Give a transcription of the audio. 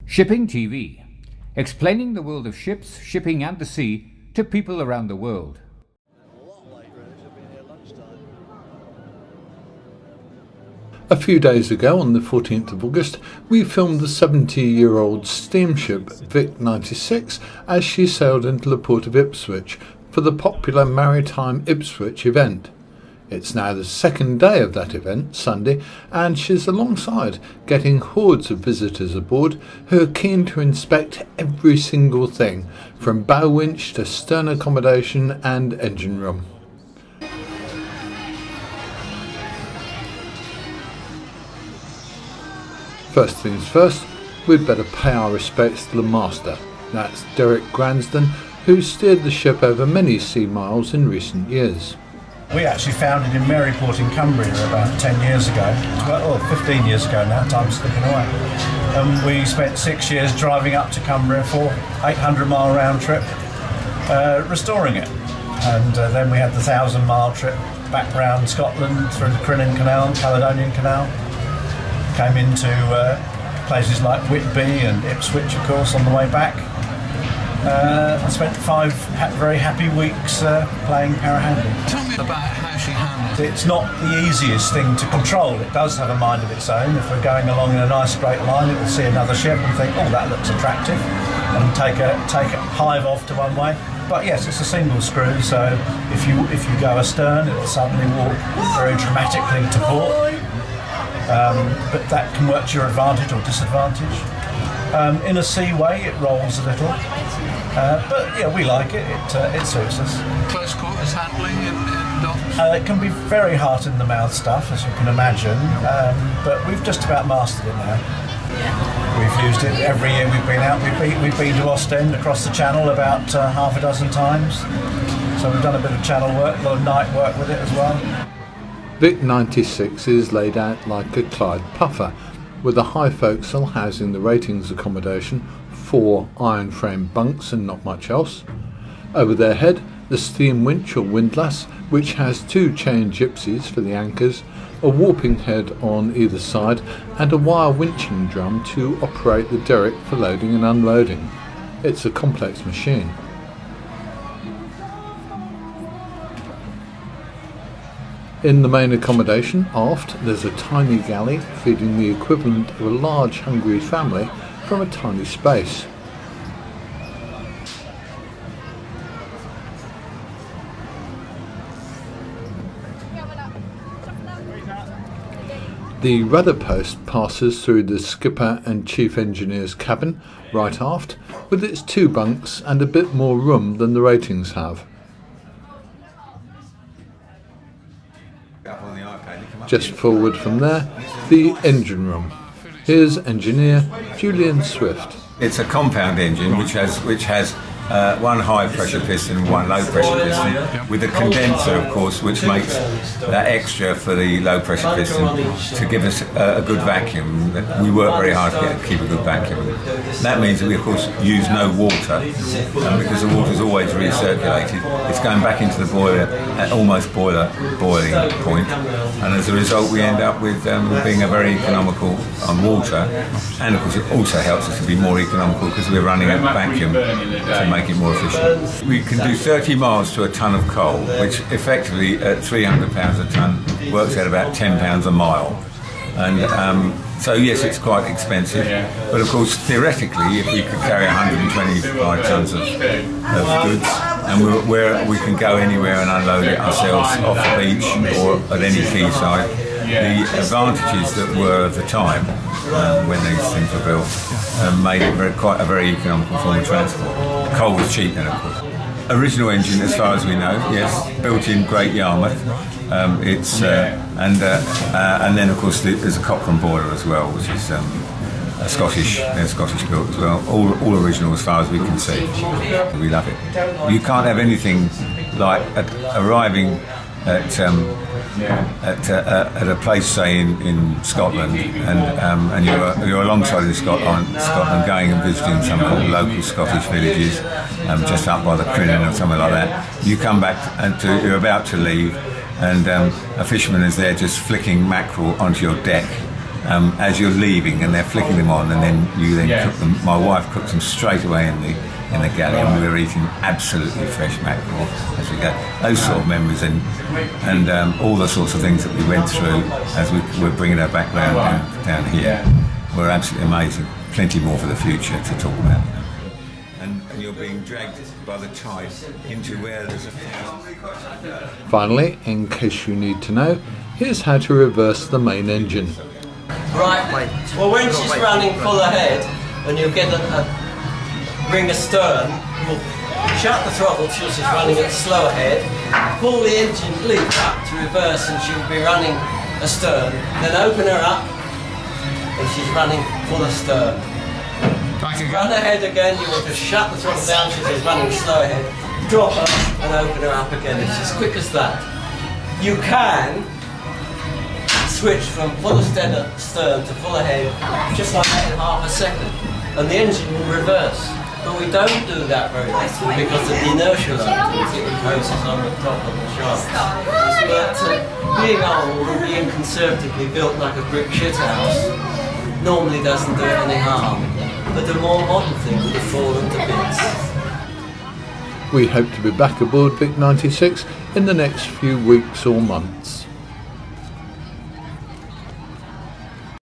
Shipping TV, explaining the world of ships, shipping and the sea to people around the world. A few days ago, on the 14th of August, we filmed the 70-year-old steamship VIC96 as she sailed into the port of Ipswich for the popular Maritime Ipswich event. It's now the second day of that event, Sunday, and she's alongside, getting hordes of visitors aboard who are keen to inspect every single thing, from bow winch to stern accommodation and engine room. First things first, we'd better pay our respects to the master. That's Derek Gransden, who steered the ship over many sea miles in recent years. We actually founded in Maryport in Cumbria about 10 years ago, well, 15 years ago now, time's slipping away. And we spent 6 years driving up to Cumbria for 800-mile round trip, restoring it. And then we had the 1,000-mile trip back round Scotland through the Crinan Canal, Caledonian Canal. Came into places like Whitby and Ipswich, of course, on the way back. I spent 5 very happy weeks playing parahandling. Tell me about how she handles it. It's not the easiest thing to control. It does have a mind of its own. If we're going along in a nice straight line, it will see another ship and think, oh, that looks attractive, and take a hive off to one way. But yes, it's a single screw, so if you go astern, it will suddenly walk very dramatically to port. But that can work to your advantage or disadvantage. In a seaway, it rolls a little, but yeah, we like it. It suits us. Close quarters handling in docks? It can be very heart in the mouth stuff, as you can imagine, but we've just about mastered it now. We've used it every year we've been out. We've been to Ostend across the Channel about half a dozen times, so we've done a bit of channel work, a lot of night work with it as well. VIC96 is laid out like a Clyde puffer, with a high forecastle housing the ratings accommodation, 4 iron frame bunks and not much else. Over their head, the steam winch or windlass, which has 2 chain gypsies for the anchors, a warping head on either side, and a wire winching drum to operate the derrick for loading and unloading. It's a complex machine. In the main accommodation, aft, there's a tiny galley feeding the equivalent of a large hungry family from a tiny space. The rudder post passes through the skipper and chief engineer's cabin, right aft, with its 2 bunks and a bit more room than the ratings have. Just forward from there, the engine room. Here's engineer Julian Swift. It's a compound engine which has 1 high pressure piston and 1 low pressure piston, with a condenser, of course, which makes that extra for the low pressure piston to give us a good vacuum. We work very hard to keep a good vacuum. That means that we, of course, use no water, and because the water is always recirculated, it's going back into the boiler at almost boiling point, and as a result we end up with being a very economical on water, and of course it also helps us to be more economical because we're running a vacuum to make it more efficient. We can do 30 miles to a tonne of coal, which effectively at £300 a tonne works out about £10 a mile. And so yes, it's quite expensive, but of course theoretically if we could carry 125 tonnes of goods, and we can go anywhere and unload it ourselves off the beach or at any quayside, the advantages that were at the time when these things were built made it quite a very economical form of transport. Coal was cheap then, of course. Original engine, as far as we know, yes, built in Great Yarmouth. And then of course there's a Cochrane boiler as well, which is Scottish built as well. All original as far as we can see. We love it. You can't have anything like arriving at a place, say in Scotland, and you're alongside of Scotland, going and visiting some of the local Scottish villages, just up by the Crinan or something like that. You come back and you're about to leave, and a fisherman is there just flicking mackerel onto your deck, as you're leaving, and they're flicking them on, and then you cook them. My wife cooks them straight away in the galley, and we were eating absolutely fresh mackerel as we go. Those sort of memories, and all the sorts of things that we went through as we were bringing her back down here were absolutely amazing. Plenty more for the future to talk about. And you're being dragged by the tide into where there's a... Finally, in case you need to know, here's how to reverse the main engine. Right, well, when she's running full ahead and you get bring astern, you'll shut the throttle till she's running at slow ahead, pull the engine lead up to reverse and she'll be running astern, then open her up and she's running full astern. Run ahead again, you want to shut the throttle down till she's running slow ahead, drop her and open her up again. It's as quick as that. You can switch from full astern to full ahead just like that in half a second, and the engine will reverse. But we don't do that very often because of the inertia load that imposes on the top of the shaft. But being old and being conservatively built like a brick shithouse normally doesn't do it any harm. But a more modern thing would have fallen to bits. We hope to be back aboard VIC96 in the next few weeks or months.